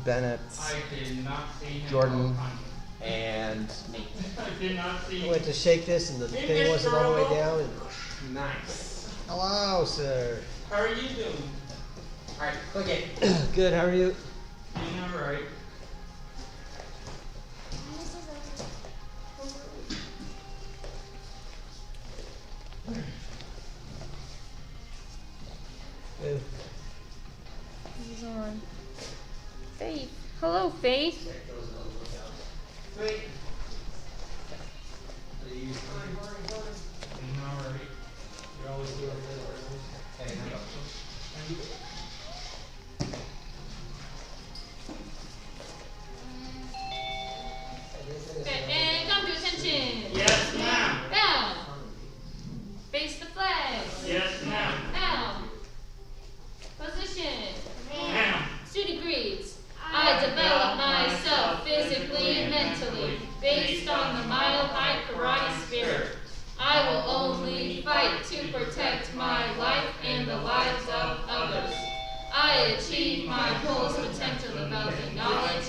Bennett, I did not see him. Jordan, and me. I did not see I him. went to shake this and the thing wasn't all the way down. And Nice. hello, sir. How are you doing? Alright, click it. Good, how are you? Doing alright. Good. He's on. Faith. Hello, Faith. Wait. Doing alright. You always do it. Hey, hang on. Okay, and come to attention. Yes, ma'am. Down. Face the flag. Yes, ma'am. Down. Position. Ma'am. Student greets. I develop myself physically and mentally based on the mile high karate spirit. I will only fight to protect my life and the lives of others. I achieve my goals potential developing knowledge,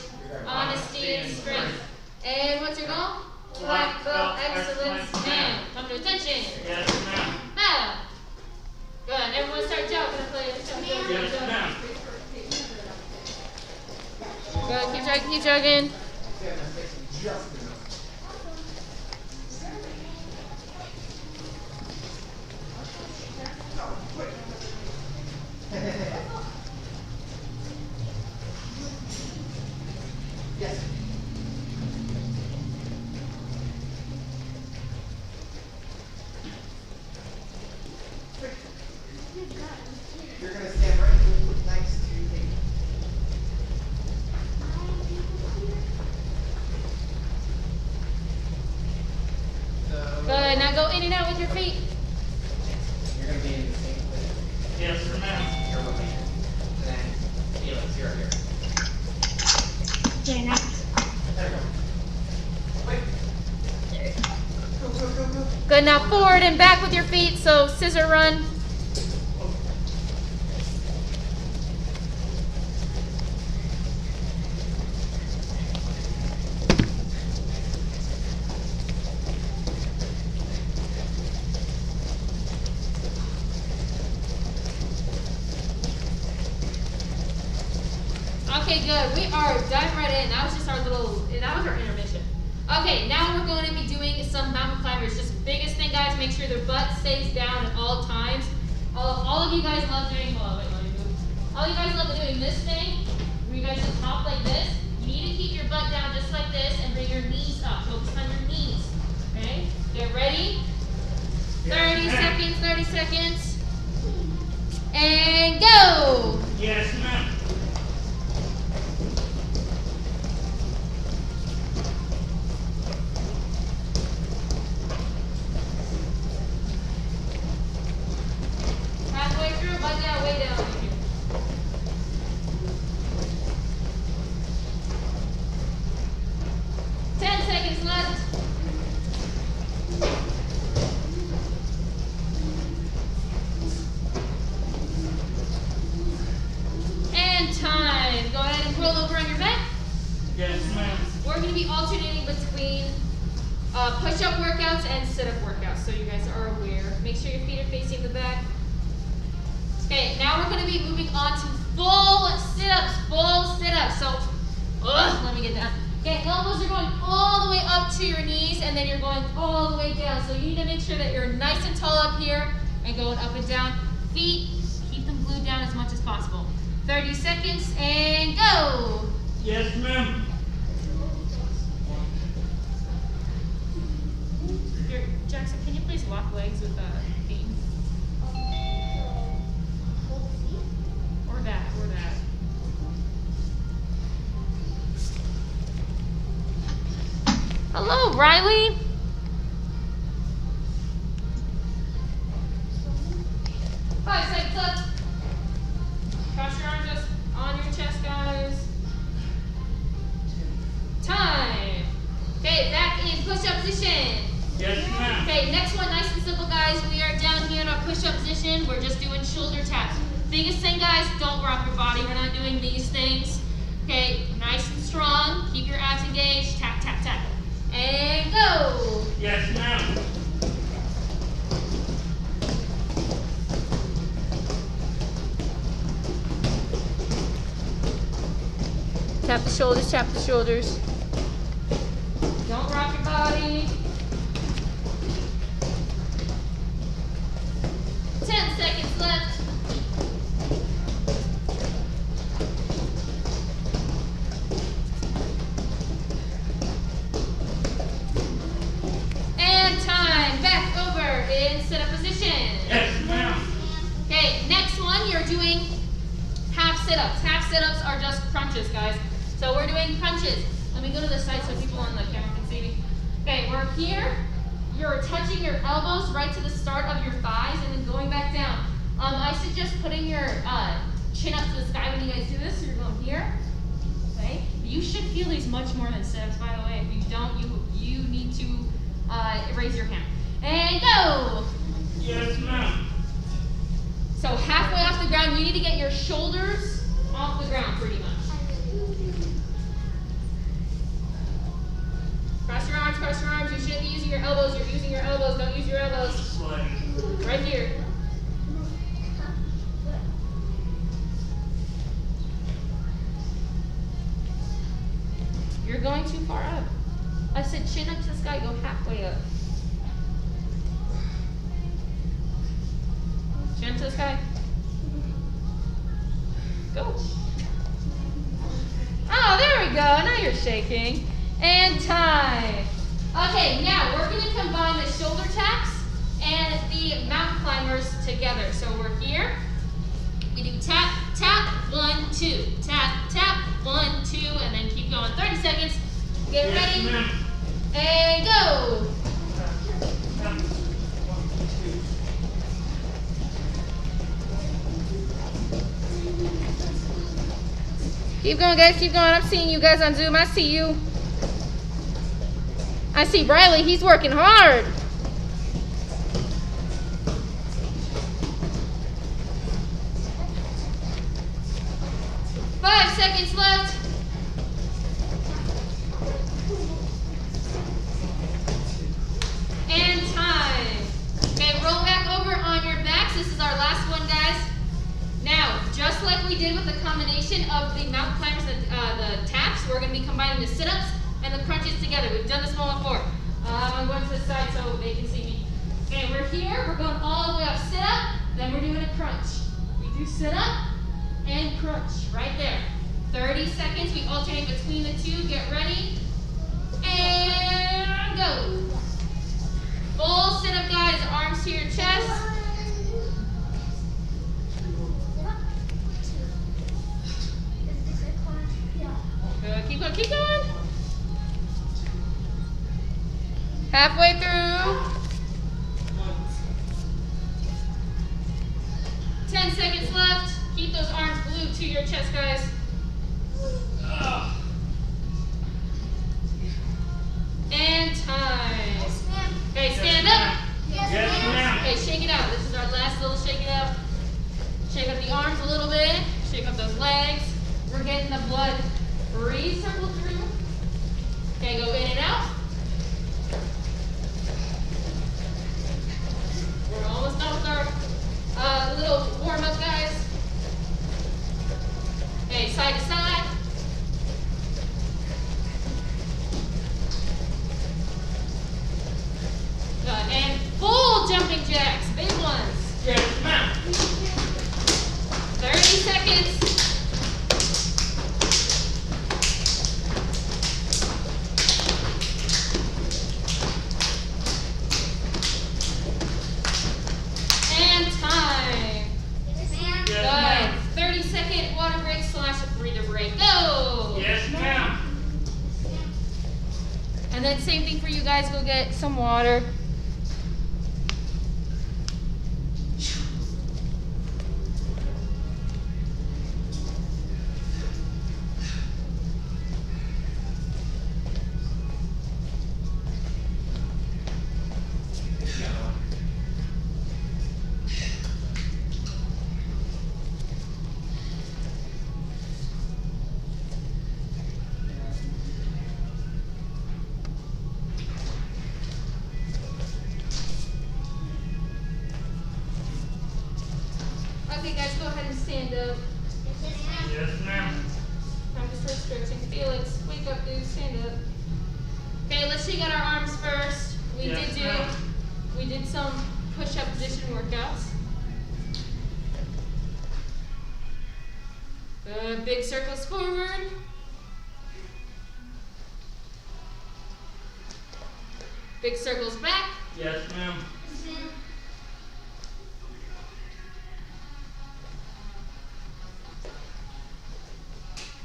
honesty, and strength. And what's your goal? Black belt excellence, ma'am. Come to attention. Yes, ma'am. Ma'am. Good. Everyone start jogging and play. Yes, ma'am. Good. Keep jogging. Keep jogging. Just enough. Yes. You're going to stand right next to me. Good. Now go in and out with your feet. You're going to be in the same place. Yes, ma'am. You're looking. And then Felix, you're here. Okay, next. There we go. Wait. Go, go, go, go. Good. Now forward and back with your feet. So scissor run. Okay, good. We are diving right in. That was just our that was our intermission. Okay, now we're going to be doing some mountain climbers. Just biggest thing, guys, make sure their butt stays down at all times. All of you guys love doing, all you guys love doing this thing, where you guys just hop like this. You need to keep your butt down just like this and bring your knees up. Focus on your knees, okay? Get ready. 30 seconds, 30 seconds. And go. Yes, ma'am. Halfway through, butt down, way down over here. Ten seconds left. And time. Go ahead and roll over on your back. Yes, ma'am. We're going to be alternating between push-up workouts and sit-up workouts, so you guys are aware. Make sure your feet are facing the back. Okay, now we're going to be moving on to full sit-ups, So, let me get that. Okay, elbows are going all the way up to your knees, and then you're going all the way down. So you need to make sure that you're nice and tall up here and going up and down. Feet, keep them glued down as much as possible. 30 seconds, and go. Yes, ma'am. Jackson, can you please walk legs with feet? Or that. Hello, Riley. Five seconds left. Cross your arms just on your chest, guys. Time. Okay, back in push-up position. Yes, ma'am. Okay, next one, nice and simple, guys. We are down here in our push-up position. We're just doing shoulder taps. Biggest thing, guys, don't rock your body. We're not doing these things. Okay, Yes, ma'am. Tap the shoulders, tap the shoulders. Don't rock your body. 10 seconds left. And time. Back over in sit-up position. Yes, ma'am. Okay, next one, you're doing half sit-ups. Half sit-ups are just crunches, guys. So we're doing crunches. Let me go to the side so people on the camera can see me. Okay, we're here. You're touching your elbows right to the start of your thighs and then going back down. I suggest putting your chin up to the sky when you guys do this. So you're going here. Okay. You should feel these much more than sit-ups, by the way. If you don't, you need to raise your hand. And go! Yes, ma'am. So halfway off the ground, you need to get your shoulders off the ground pretty much. Cross your arms, cross your arms. You shouldn't be using your elbows. You're using your elbows. Don't use your elbows. Right here. You're going too far up. I said chin up to the sky, go halfway up. Chin to the sky. Go. Oh, there we go. Now you're shaking. And time. Okay, now we're going to combine the shoulder taps and the mountain climbers together. So we're here. We do tap, tap, 1, 2. Tap, tap, 1, 2, and then keep going. 30 seconds. Get Yes, ready. ma'am. And go. Keep going, guys. Keep going. I'm seeing you guys on Zoom. I see you. I see Briley. He's working hard. Five seconds left. And time. Okay, roll back over on your backs. This is our last one, guys. Now, just like we did with the combination of the mountain climbers and the taps, we're going to be combining the sit-ups and the crunches together. We've done this one before. I'm going to the side so they can see me. Okay, we're here. We're going all the way up. Sit-up, then we're doing a crunch. We do sit-up and crunch right there. 30 seconds. We alternate between the two. Get ready. And go. Full sit-up, guys. Arms to your chest. Good. Keep going. Keep going. Halfway through. 10 seconds left. Keep those arms glued to your chest, guys. And time. Okay, stand up. Yes, ma'am. Okay, shake it out. This is our last little shake it out. Shake up the arms a little bit. Shake up those legs. We're getting the blood re-circle through. Okay, go in and out. We're almost done with our little warm-up, guys. Okay, side to side. Good, and full jumping jacks, big ones. Yes, ma'am. 30 seconds. And time. Yes, Good. ma'am. 30-second water break / breather break. Go. Yes, ma'am. And then same thing for you guys. Go get some water. stand up. Yes, ma'am. Time to start stretching. Felix, wake up, dude. Stand up. Okay, let's shake out our arms first. Yes, ma'am. We did some push-up position workouts. Good. Big circles forward. Big circles back. Yes, ma'am.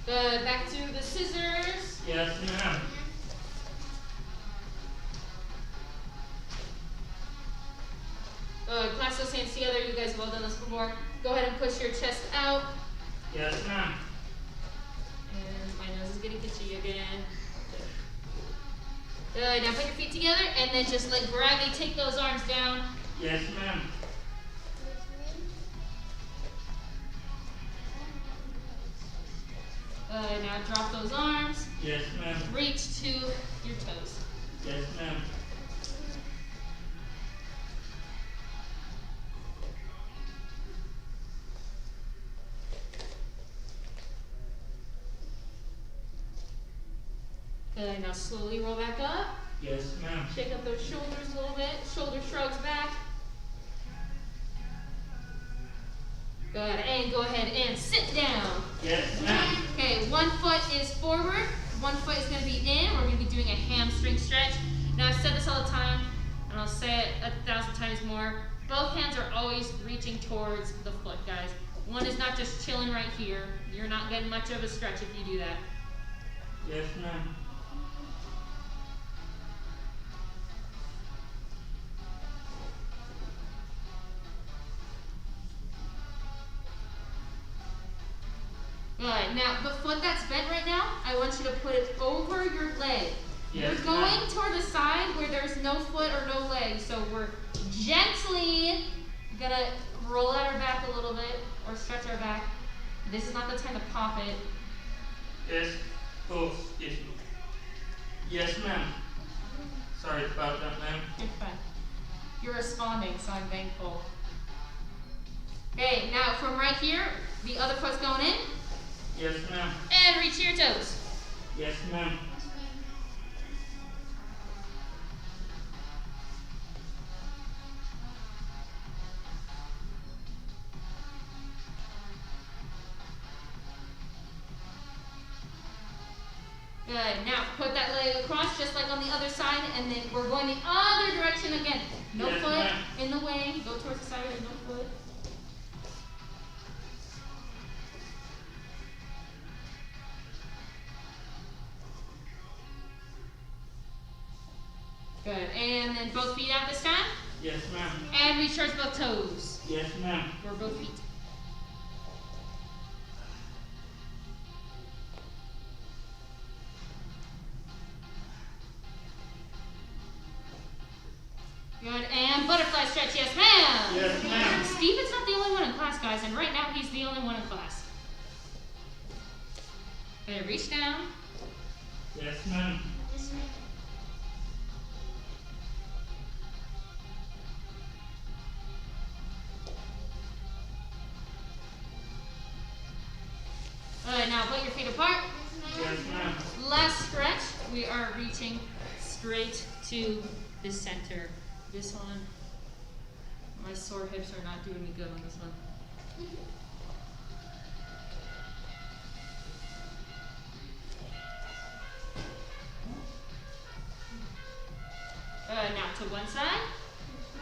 Good. Back to the scissors. Yes, ma'am. Good. Clasp those hands together. You guys have all done this before. Go ahead and push your chest out. Yes, ma'am. And my nose is getting itchy again. Good. Now put your feet together and then just let gravity take those arms down. Yes, ma'am. Now drop those arms. Yes, ma'am. Reach to your toes. Yes, ma'am. Good. Now slowly roll back up. Yes, ma'am. Shake up those shoulders a little bit. Shoulder shrugs back. Good. And go ahead and sit down. Yes, ma'am. Okay, one foot is forward, one foot is going to be in. We're going to be doing a hamstring stretch. Now, I've said this all the time, and I'll say it 1,000 times more. Both hands are always reaching towards the foot, guys. One is not just chilling right here. You're not getting much of a stretch if you do that. Yes, ma'am. Good. Now, the foot that's bent right now, I want you to put it over your leg. Yes, You're going ma'am. toward the side where there's no foot or no leg. So we're gently gonna roll out our back a little bit or stretch our back. This is not the time to pop it. Yes. Oh, yes. Yes, ma'am. Sorry about that, ma'am. You're fine. You're responding, so I'm thankful. Okay, now from right here, the other foot's going in. Yes, ma'am. And reach to your toes. Yes, ma'am. Good. Now put that leg across just like on the other side, and then we're going the other direction again. No Yes, foot ma'am. in the way. Go towards the side with no foot. Good. And then both feet out this time. Yes, ma'am. And reach towards both toes. Yes, ma'am. Or both feet. Good. And butterfly stretch. Yes, ma'am. Yes, ma'am. Steve is not the only one in class, guys, and right now he's the only one in class. Okay, reach down. Yes, ma'am. Good. Now put your feet apart. Yes, ma'am. Last stretch. We are reaching straight to the center. This one, my sore hips are not doing me good on this one. Now to one side.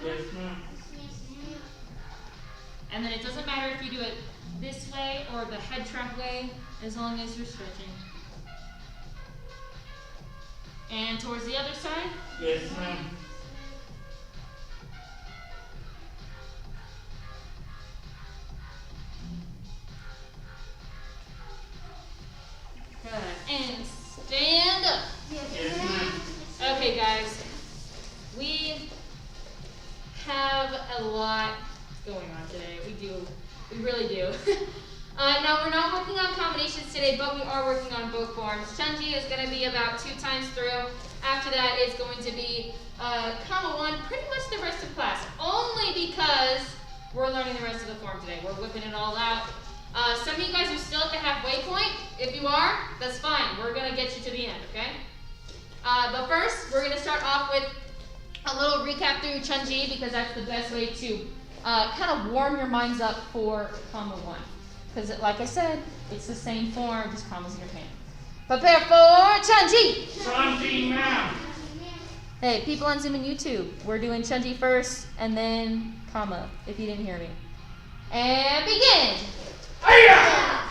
Yes, ma'am. And then it doesn't matter if you do it this way or the head track way, as long as you're stretching. And towards the other side. Yes, ma'am. Good. And stand up. Yes, ma'am. Okay, guys. We have a lot going on today. We do. We really do. Now, we're not working on combinations today, but we are working on both forms. Chunji is going to be about 2 times through. After that, it's going to be comma 1, pretty much the rest of class. Only because we're learning the rest of the form today. We're whipping it all out. Some of you guys are still at the halfway point. If you are, that's fine. We're going to get you to the end, okay? But first, we're going to start off with a little recap through Chunji because that's the best way to kind of warm your minds up for Comma 1. Because like I said, it's the same form, just commas in your hand. Prepare for Chunji! Chunji now. Hey, people on Zoom and YouTube, we're doing Chunji first and then comma, if you didn't hear me. And begin! Hiya!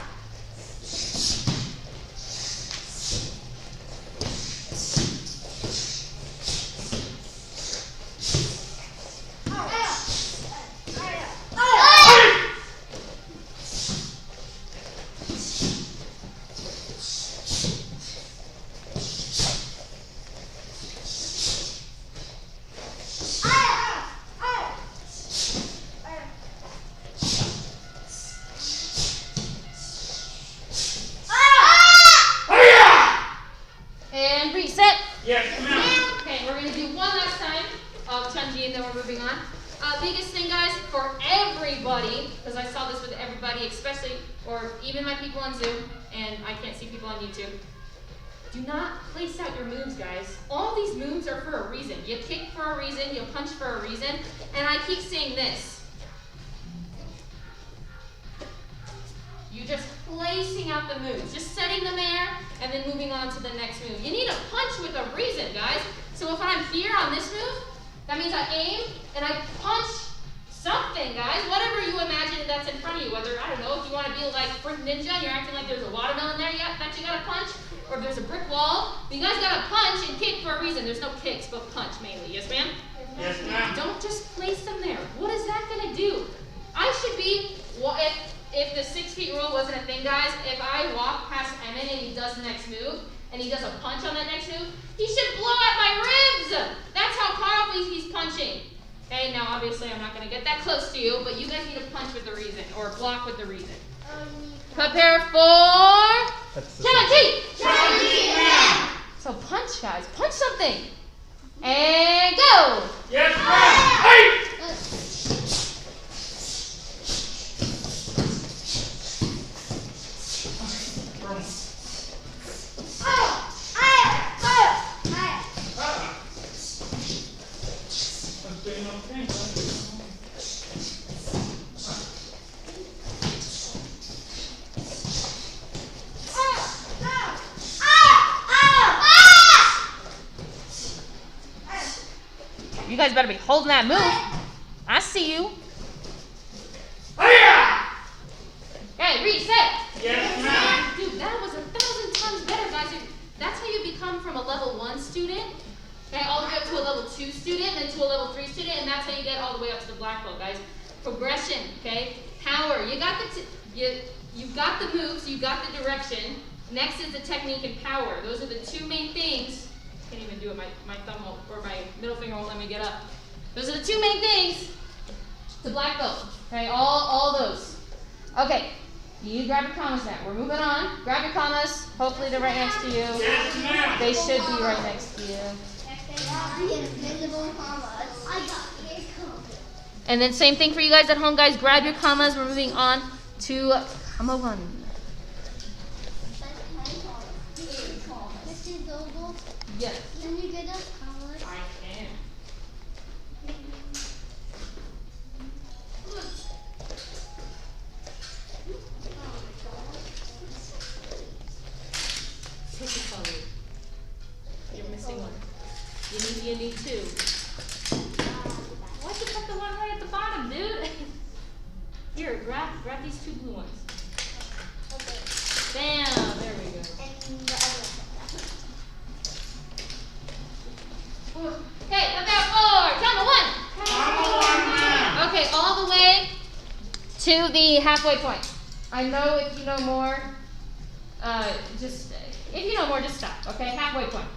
And reset. Yes, ma'am. Okay, we're going to do one last time of Chunji and then we're moving on. Biggest thing, guys, for everybody, because I saw this with everybody, especially, or even my people on Zoom, and I can't see people on YouTube. Do not place out your moves, guys. All these moves are for a reason. You kick for a reason, you punch for a reason, and I keep saying this. You're just placing out the moves, just setting them there, and then moving on to the next move. You need a punch with a reason, guys. So if I'm here on this move, that means I aim and I punch something, guys. Whatever you imagine that's in front of you. Whether, I don't know, if you want to be like Fruit Ninja and you're acting like there's a watermelon there that you got to punch, or if there's a brick wall, you guys got to punch and kick for a reason. There's no kicks, but punch mainly. Yes, ma'am? Yes, ma'am. Don't just place them there. What is that going to do? I should be, if the 6 feet rule wasn't a thing, guys, if I walk past Emin and he does the next move, and he does a punch on that next move, he should blow out my ribs! That's how powerful he's punching. Okay, now obviously I'm not going to get that close to you, but you guys need to punch with the reason, or block with the reason. Prepare for Chunji! So punch, guys. Punch something. And go! Yes, ma'am. Hey! You guys better be holding that move. I see you. Okay, reset. Yes, ma'am. Dude, that was 1,000 times better, guys. That's how you become from a level 1 student, okay, all the way up to a level 2 student, then to a level 3 student, and that's how you get all the way up to the black belt, guys. Progression, okay? Power. You got you've got the moves, you got the direction. Next is the technique and power. Those are the 2 main things. Can't even do it. My thumb won't, or my middle finger won't let me get up. Those are the 2 main things to black belt. Okay, all those. Okay, you grab your commas now. We're moving on. Grab your commas. Hopefully they're right next to you. Yes, ma'am. They should be right next to you. And then same thing for you guys at home, guys. Grab your commas. We're moving on to comma 1. Yes. Can you get us colors? I can. Pick a color. You're missing one. You need 2. Why'd you put the one right at the bottom, dude? Here, grab these 2 blue ones. Okay. Bam! There we go. And the other one. Okay, about 4. Comma 1. Comma 1, ma'am. Okay, all the way to the halfway point. I know if you know more, if you know more, just stop. Okay, halfway point.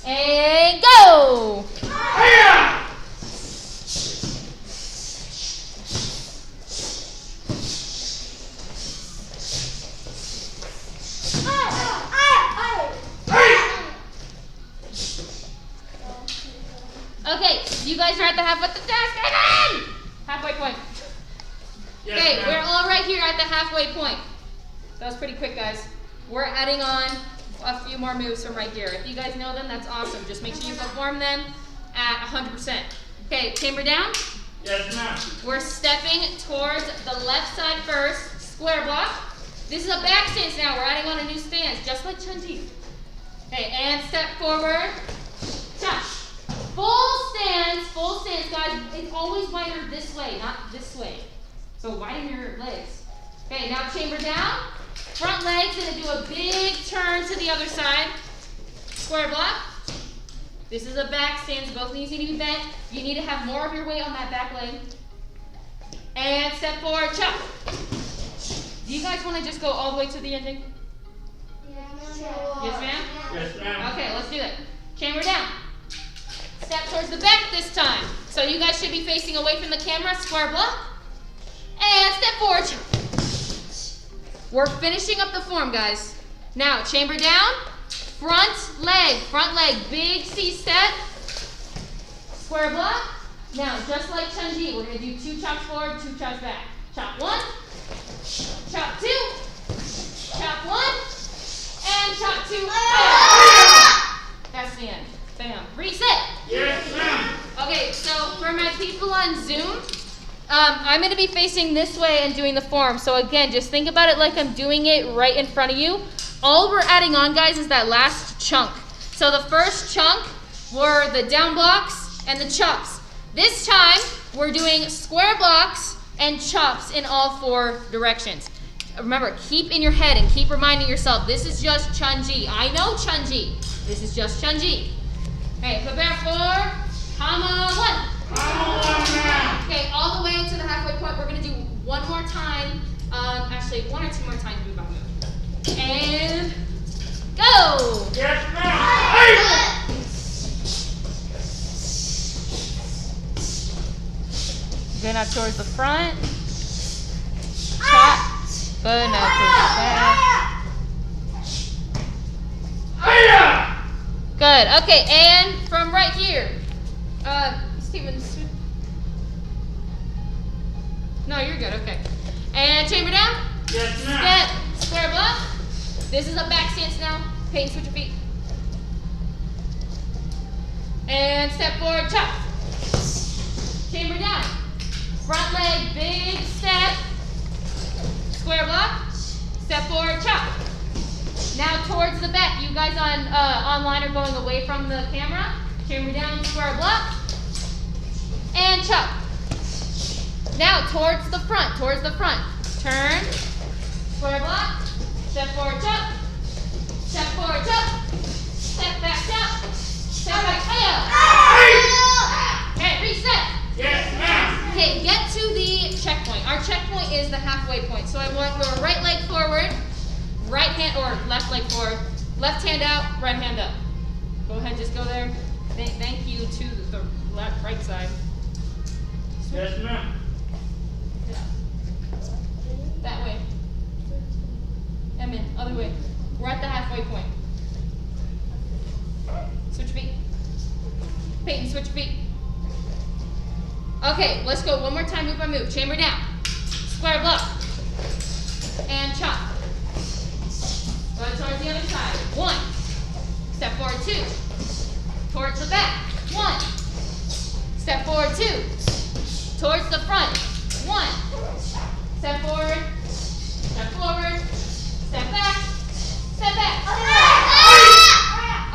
And go! Hiya! Okay, you guys are at the halfway halfway point. Yes, Okay, ma'am. we're all right here at the halfway point. That was pretty quick, guys. We're adding on a few more moves from right here. If you guys know them, that's awesome. Just make sure you perform them at 100%. Okay, chamber down. Yes, ma'am. We're stepping towards the left side first, square block. This is a back stance now. We're adding on a new stance, just like Chun-Ji. Okay, and step forward. Cha. Full stance, guys. It's always wider this way, not this way. So widen your legs. Okay, now chamber down. Front leg's gonna do a big turn to the other side. Square block. This is a back stance. Both knees need to be bent. You need to have more of your weight on that back leg. And step forward, chop. Do you guys want to just go all the way to the ending? Yes, ma'am? Yes, ma'am. Okay, let's do that. Chamber down. Step towards the back this time. So you guys should be facing away from the camera. Square block. And step forward, chop. We're finishing up the form, guys. Now, chamber down. Front leg, big C step. Square block. Now, just like Chun-Ji, we're gonna do 2 chops forward, 2 chops back. Chop 1, chop 2, chop 1, and chop 2. That's the end. Bam. Reset. Yes, ma'am. Okay, so for my people on Zoom, I'm gonna be facing this way and doing the form. So again, just think about it like I'm doing it right in front of you. All we're adding on, guys, is that last chunk. So the first chunk were the down blocks and the chops. This time, we're doing square blocks and chops in all 4 directions. Remember, keep in your head and keep reminding yourself, this is just Chun-Ji. I know Chun-Ji. This is just Chun-Ji. Okay, prepare for Kama 1. Kama 1 now. Okay, all the way to the halfway point. We're gonna do one more time. Actually, 1 or 2 more times move by move. And go! Yes, ma'am. Go now towards the front. Chop. Go now towards the back. Hiya! Good. Okay, and from right here. Steven. No, you're good. Okay. And chamber down. Yes, ma'am. Step. Square block. This is a back stance now. Peyton, switch your feet. And step forward, chop. Chamber down. Front leg, big step. Square block. Step forward, chop. Now towards the back. You guys on online are going away from the camera. Chamber down, square block. And chop. Now towards the front, Turn. Square block. Step forward, chop. Step forward, chop. Step back, chop. Step back, hiya. Okay, reset. Yes, ma'am. Okay, get to the checkpoint. Our checkpoint is the halfway point. So I want your right leg forward, right hand, or left leg forward, left hand out, right hand up. Go ahead, just go there. Thank you to the left, right side. Yes, ma'am. That way. Emin, other way. We're at the halfway point. Switch your feet. Peyton, switch your feet. Okay, let's go one more time, move by move. Chamber down. Square block. And chop. Go towards the other side. 1. Step forward, 2. Towards the back. 1. Step forward, 2. Towards the front. 1. Step forward. Step forward. Step back. Step back.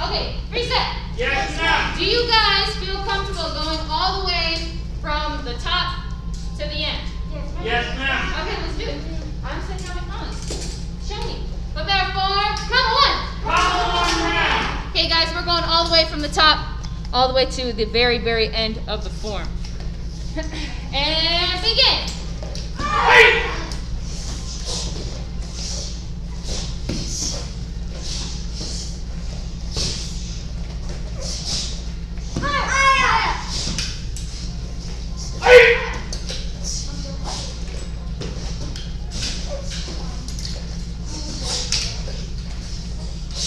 Okay, reset. Yes, ma'am. Do you guys feel comfortable going all the way from the top to the end? Yes, ma'am. Okay, let's do it. I'm setting out my comments. Show me. Prepare for Kama 1. Kama 1 now. Okay, guys, we're going all the way from the top, all the way to the very, very end of the form. And begin. Hey!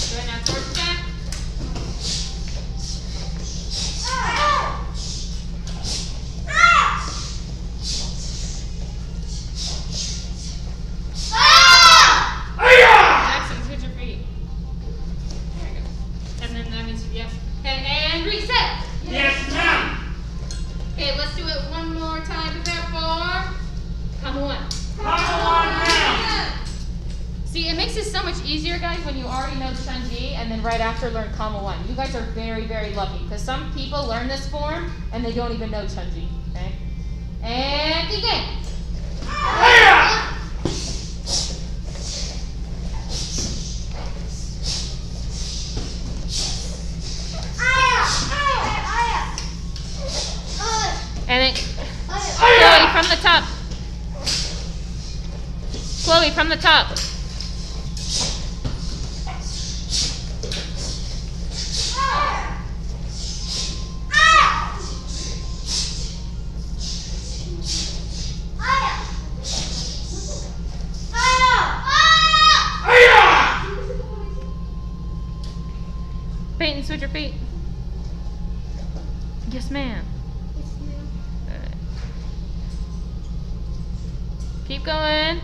Good, now towards the back. answer. Yes. Okay, and reset. Yes, ma'am. Okay, let's do it one more time. Prepare for comma one. Comma one, ma'am. See, it makes it so much easier, guys, when you already know Chunji and then right after learn comma one. You guys are very, very lucky because some people learn this form and they don't even know Chunji. Okay? And begin. And then Chloe from the top. Chloe from the top. Peyton, switch your feet. Yes, ma'am. Good. Keep going.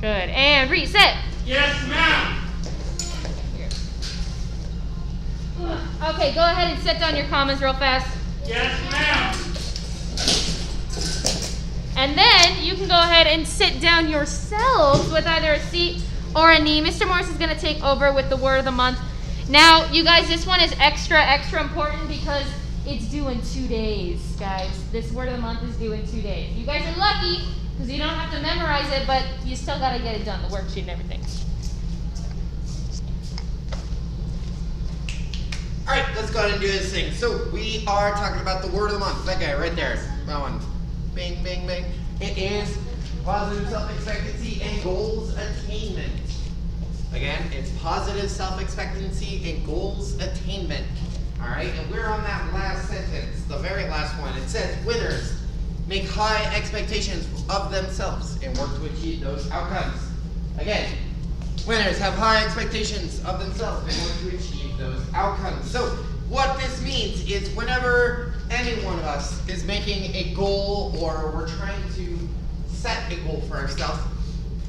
Good. And reset. Yes, ma'am. Okay, go ahead and set down your commas real fast. Yes, ma'am. And then you can go ahead and sit down yourselves with either a seat or a knee. Mr. Morris is going to take over with the word of the month. Now, you guys, this one is extra important because it's due in 2 days, guys. This word of the month is due in 2 days. You guys are lucky because you don't have to memorize it, but you still got to get it done, the worksheet and everything. All right, let's go ahead and do this thing. So we are talking about the word of the month. That guy right there. That one. Bing, bing, bing. It is positive self-expectancy and goals attainment. Again, it's positive self-expectancy and goals attainment. All right, and we're on that last sentence, the very last one. It says, winners make high expectations of themselves and work to achieve those outcomes. Again, winners have high expectations of themselves and work to achieve those outcomes. So what this means is whenever any one of us is making a goal or we're trying to set a goal for ourselves,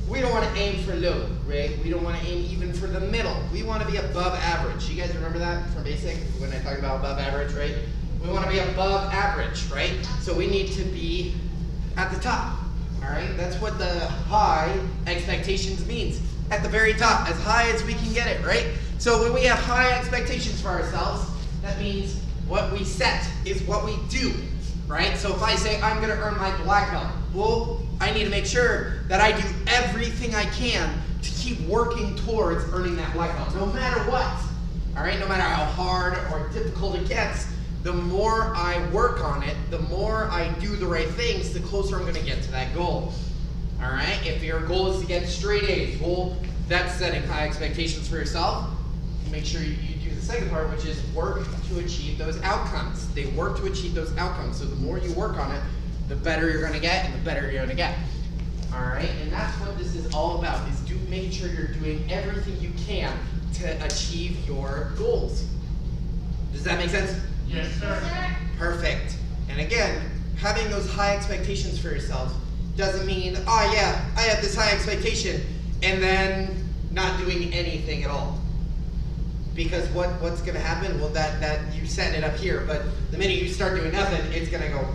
we don't want to aim for low, right? We don't want to aim even for the middle. We want to be above average. You guys remember that from basic when I talk about above average, right? We want to be above average, right? So we need to be at the top, all right? That's what the high expectations means. At the very top, as high as we can get it, right? So when we have high expectations for ourselves, that means what we set is what we do, right? So if I say I'm gonna earn my black belt, well, I need to make sure that I do everything I can to keep working towards earning that black belt, no matter what, all right? No matter how hard or difficult it gets, the more I work on it, the more I do the right things, the closer I'm gonna get to that goal, all right? If your goal is to get straight A's, well, that's setting high expectations for yourself. Make sure you do the second part, which is work to achieve those outcomes. They work to achieve those outcomes. So the more you work on it, the better you're gonna get and the better you're gonna get. All right, and that's what this is all about, is making sure you're doing everything you can to achieve your goals. Does that make sense? Yes, sir. Perfect. And again, having those high expectations for yourself doesn't mean, oh yeah, I have this high expectation, and then not doing anything at all. Because what's gonna happen? Well, that you set it up here, but the minute you start doing nothing, it's gonna go,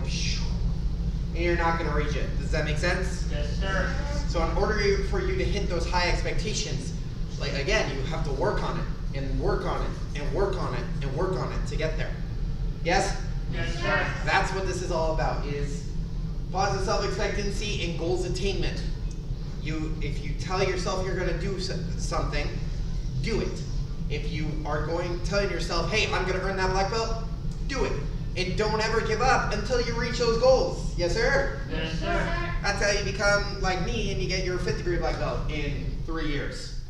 and you're not gonna reach it. Does that make sense? Yes, sir. So in order for you to hit those high expectations, like again, you have to work on it, and work on it, and work on it, and work on it to get there. Yes? Yes, sir. That's what this is all about, is positive self-expectancy and goals attainment. If you tell yourself you're gonna do something, do it. If you are telling yourself, hey, I'm gonna earn that black belt, do it. And don't ever give up until you reach those goals. Yes, sir? Yes, sir. That's how you become like me and you get your 5th degree black belt in 3 years.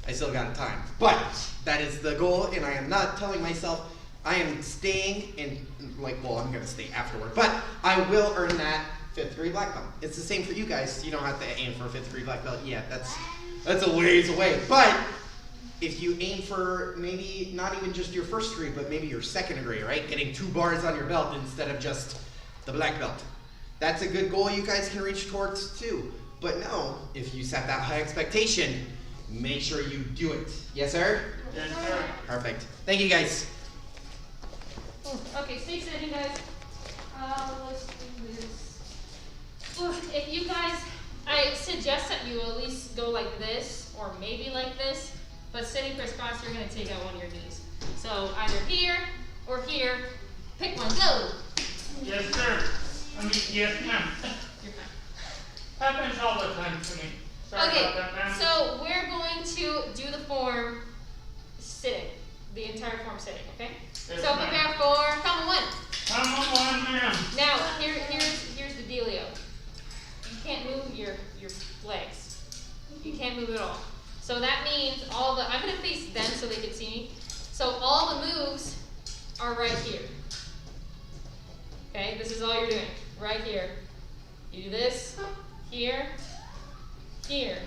I still got time. But that is the goal, and I am not telling myself I am staying in, well, I'm gonna stay afterward, but I will earn that 5th degree black belt. It's the same for you guys. You don't have to aim for a 5th degree black belt yet. That's a ways away. But if you aim for maybe not even just your 1st degree, but maybe your 2nd degree, right? Getting 2 bars on your belt instead of just the black belt. That's a good goal you guys can reach towards too. But no, if you set that high expectation, make sure you do it. Yes, sir? Yes, sir. Perfect. Thank you, guys. Okay, stay sitting, guys. Let's do this. If you guys, I suggest that you at least go like this, or maybe like this, but sitting crisscross, you're going to take out one of your knees. So either here or here. Pick one. Go. Yes, sir. Yes, ma'am. You're fine. Happens all the time to me. Sorry Okay, about that, ma'am. so we're going to do the form sitting. The entire form sitting, okay? Yes, So ma'am. prepare for comma one. Come on, ma'am. Now, here's the dealio. You can't move your legs. You can't move at all. So that means I'm gonna face them so they can see me. So all the moves are right here. Okay, this is all you're doing, right here. You do this, here, here,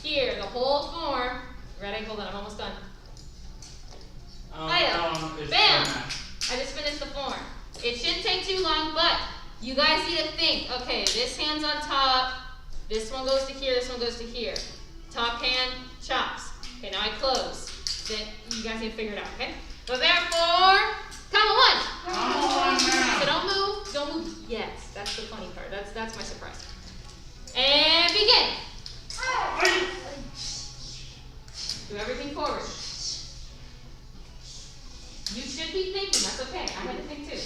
here, the whole form. Ready? Hold on, I'm almost done. It's Bam! done. I just finished the form. It shouldn't take too long, but you guys need to think, okay, this hand's on top, this one goes to here, this one goes to here. Top hand, chops. Okay, now I close. Then you guys need to figure it out, okay? So therefore, comma one. Come on, ma'am. So don't move yet. That's the funny part. That's my surprise. And begin. Do everything forward. You should be thinking, that's okay. I had to think too.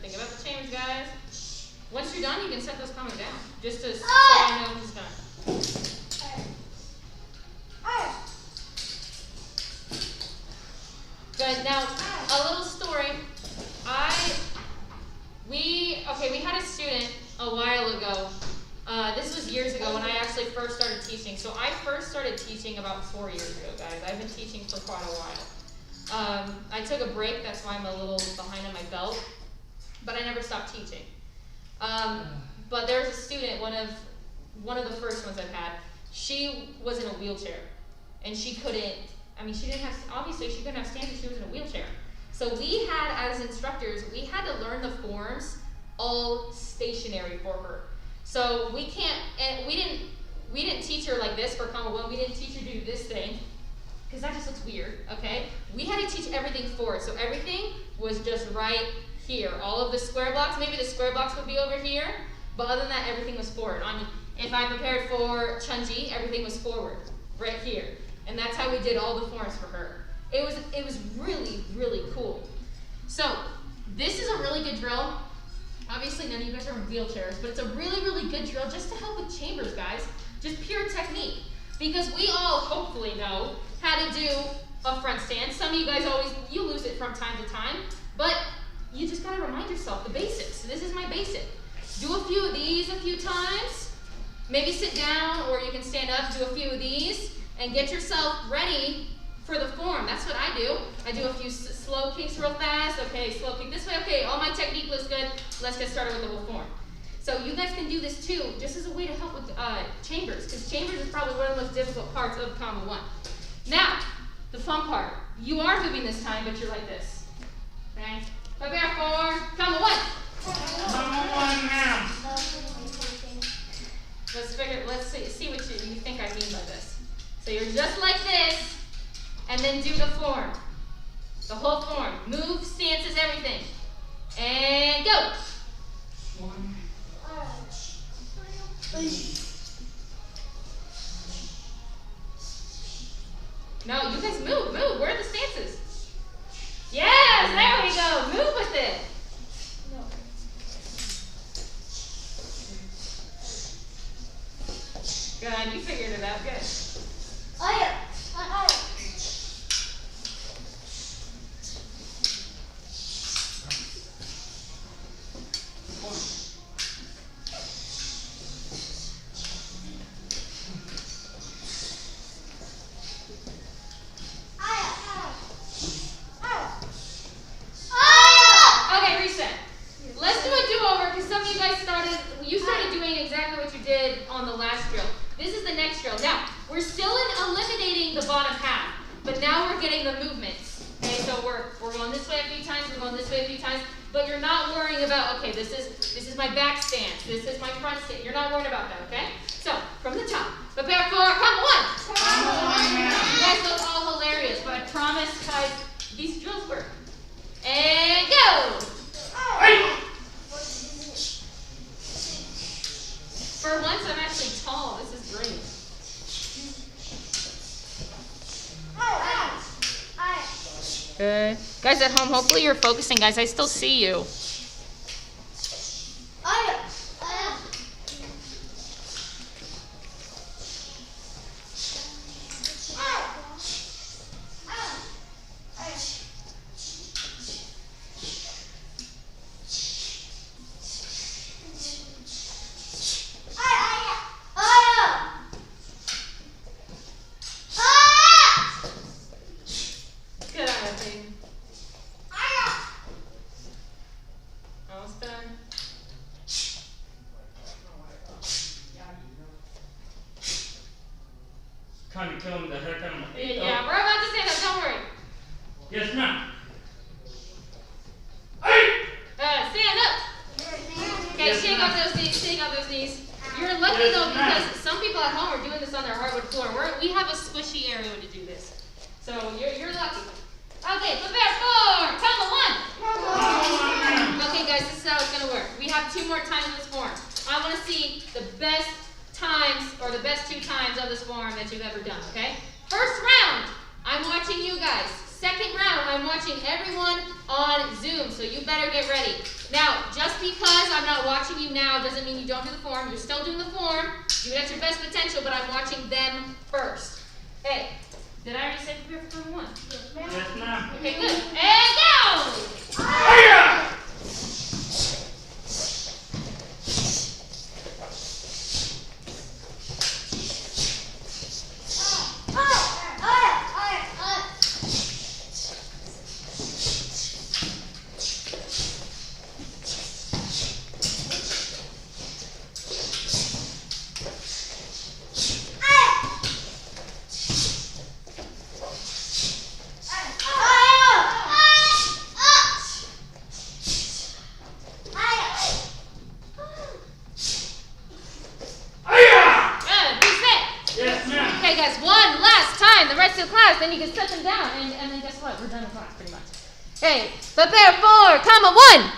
Think about the chambers, guys. Once you're done, you can set those commas down. Just to so I know who's done. Good. Now, a little story. We had a student a while ago. This was years ago when I actually first started teaching. So I first started teaching about 4 years ago, guys. I've been teaching for quite a while. I took a break, that's why I'm a little behind on my belt. But I never stopped teaching. But there was a student, one of the first ones I've had. She was in a wheelchair, and she couldn't have standing. She was in a wheelchair. So we had, as instructors, we had to learn the forms all stationary for her. So we didn't teach her like this for comma one. We didn't teach her to do this thing, because that just looks weird. Okay, we had to teach everything forward. So everything was just right here. All of the square blocks, maybe the square blocks would be over here, but other than that, everything was forward. If I prepared for Chunji, everything was forward, right here. And that's how we did all the forms for her. It was really, really cool. So this is a really good drill. Obviously, none of you guys are in wheelchairs, but it's a really, really good drill just to help with chambers, guys. Just pure technique. Because we all hopefully know how to do a front stand. Some of you guys you lose it from time to time, but you just gotta remind yourself the basics. This is my basic. Do a few of these a few times. Maybe sit down, or you can stand up, do a few of these, and get yourself ready for the form. That's what I do. I do a few slow kicks real fast. Okay, slow kick this way. Okay, all my technique looks good. Let's get started with the whole form. So you guys can do this too, just as a way to help with chambers, because chambers is probably one of the most difficult parts of comma one. Now, the fun part. You are moving this time, but you're like this. Okay? Prepare for comma one. Come on, ma'am. Let's see what you think I mean by this. So you're just like this, and then do the form. The whole form. Move, stances, everything. And go. No, you guys move. Where are the stances? Yes, there we go. Move with it. Good, you figured it out. Good. getting the movements. Okay, so we're going this way a few times, we're going this way a few times, but you're not worrying about, okay, this is my back stance, this is my front stance. You're not worried about that, okay? So, from the top, prepare for come one. You guys look all hilarious, but I promise, guys, these drills work. And go! For once, I'm actually tall. This is great. Good. Guys at home, hopefully you're focusing, guys. I still see you. Good eye, baby. Almost done. Kind of killing the heck out of my feet. Yeah, we're about to stand up. Don't worry. Yes, ma'am. Stand up. Okay, shake off those knees. Shake off those knees. You're lucky though because some people at home are doing this on their hardwood floor. We have a squishy area to do this, so you're lucky. Okay, prepare for comma one. Okay, guys, this is how it's gonna work. We have 2 more times in this form. I want to see the best times or the best 2 times of this form that you've ever done. Okay. First round, I'm watching you guys. Second round, I'm watching everyone on Zoom, so you better get ready. Now, just because I'm not watching you now doesn't mean you don't do the form. You're still doing the form. Do it at your best potential, but I'm watching them first. Hey, did I already say prepare for one? Yes, ma'am. Okay, good. And go! Hiya! Then you can set them down, and then guess what? We're done with class, pretty much. Okay, prepare for comma one.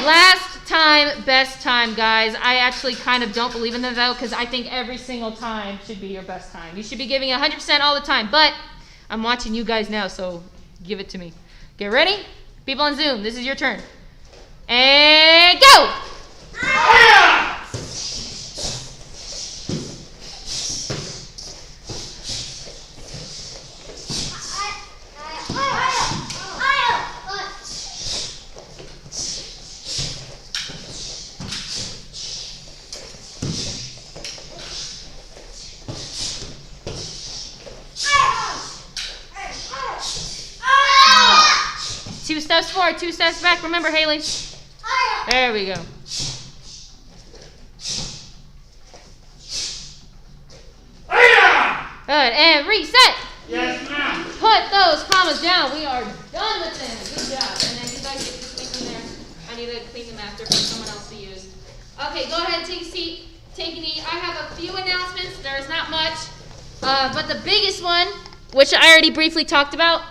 Last time, best time, guys. I actually kind of don't believe in that though, because I think every single time should be your best time. You should be giving 100% all the time, but I'm watching you guys now, so give it to me. Get ready? People on Zoom, this is your turn. And go! Two steps forward, 2 steps back. Remember, Haley. There we go. Good, and reset. Yes, ma'am. Put those commas down. We are done with them. Good job. And then you guys get to clean them there. I need to clean them after for someone else to use. Okay, go ahead and take a seat. Take a knee. I have a few announcements. There's not much. But the biggest one, which I already briefly talked about,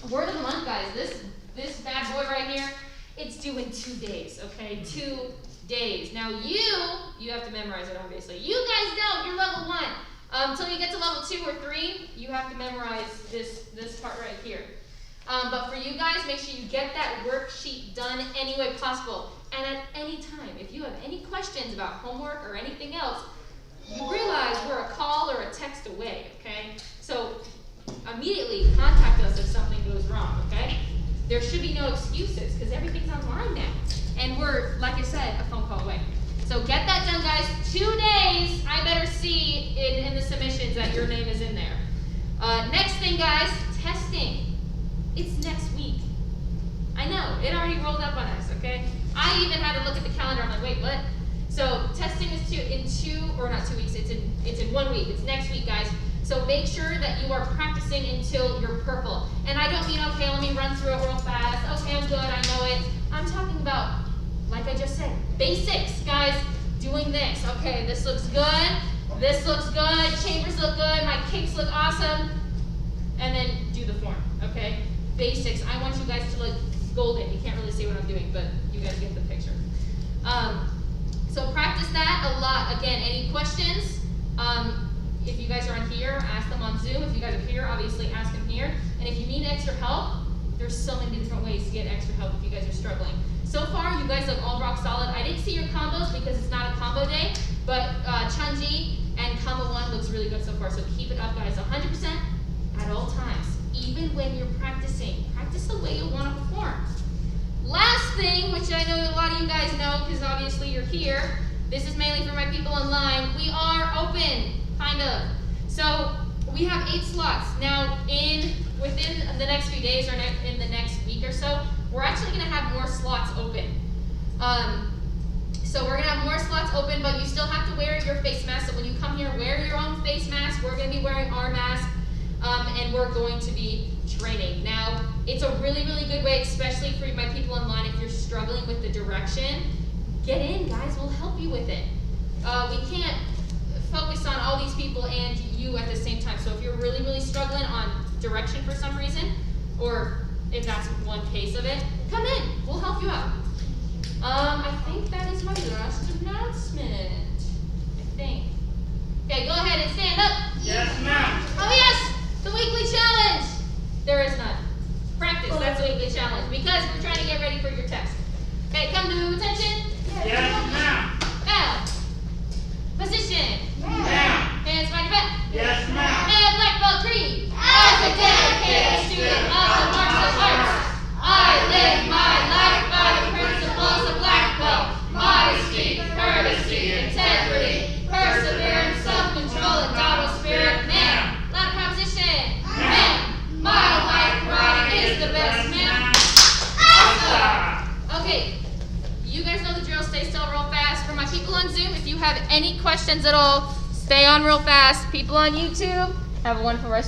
word of the month, guys. This bad boy right here, it's due in 2 days, okay? 2 days. Now you have to memorize it, obviously. You guys don't, you're level 1. Until you get to level 2 or 3, you have to memorize this part right here. But for you guys, make sure you get that worksheet done any way possible. And at any time, if you have any questions about homework or anything else, you realize we're a call or a text away, okay? So immediately contact us if something goes wrong, okay? There should be no excuses because everything's online now. And we're, like I said, a phone call away. So get that done, guys. 2 days, I better see in the submissions that your name is in there. Next thing, guys, testing. It's next week. I know, it already rolled up on us, okay? I even had to look at the calendar. I'm like, wait, what? So testing is in 2 weeks. It's in 1 week. It's next week, guys. So make sure that you are practicing until you're purple. And I don't mean, okay, let me run through it real fast. Okay, I'm good, I know it. I'm talking about, like I just said, basics, guys. Doing this. Okay, this looks good. This looks good. Chambers look good. My kicks look awesome. And then do the form, okay? Basics. I want you guys to look golden. You can't really see what I'm doing, but you guys get the picture. So practice that a lot. Again, any questions? If you guys are on here, ask them on Zoom. If you guys are here, obviously ask them here. And if you need extra help, there's so many different ways to get extra help if you guys are struggling. So far, you guys look all rock solid. I didn't see your combos because it's not a combo day, but Chunji and combo 1 looks really good so far. So keep it up, guys, 100% at all times. Even when you're practicing, practice the way you want to perform. Last thing, which I know a lot of you guys know because obviously you're here, this is mainly for my people online. We are open, kind of. So we have 8 slots. Now, within the next few days or in the next week or so, we're actually going to have more slots open. So we're going to have more slots open, but you still have to wear your face mask. So when you come here, wear your own face mask. We're going to be wearing our mask, and we're going to be training. Now, it's a really, really good way, especially for my people online, if you're struggling with the direction. Get in, guys. We'll help you with it. We can't focus on all these people and you at the same time. So if you're really, really struggling on direction for some reason, or if that's one case of it, come in. We'll help you out. I think that is my last announcement. I think. Okay, go ahead and stand up. Yes, ma'am. Oh yes, the weekly challenge. There is none. Practice, that's the weekly challenge, because we're trying to get ready for your test. Okay, come to attention. Yes, ma'am. Now, position. Ma'am. Hands behind your back. Yes, ma'am. And black belt creed. As a dedicated student of the martial arts, I live my life by the principles of black belt. Modesty, courtesy, integrity, perseverance, self-control, and Dao spirit. Ma'am. Loud proposition. Ma'am. My life karate is the best, ma'am. Awesome. Okay. You guys know the drill. Stay still real fast. For my people on Zoom, if you have any questions at all, stay on real fast. People on YouTube, have a wonderful rest.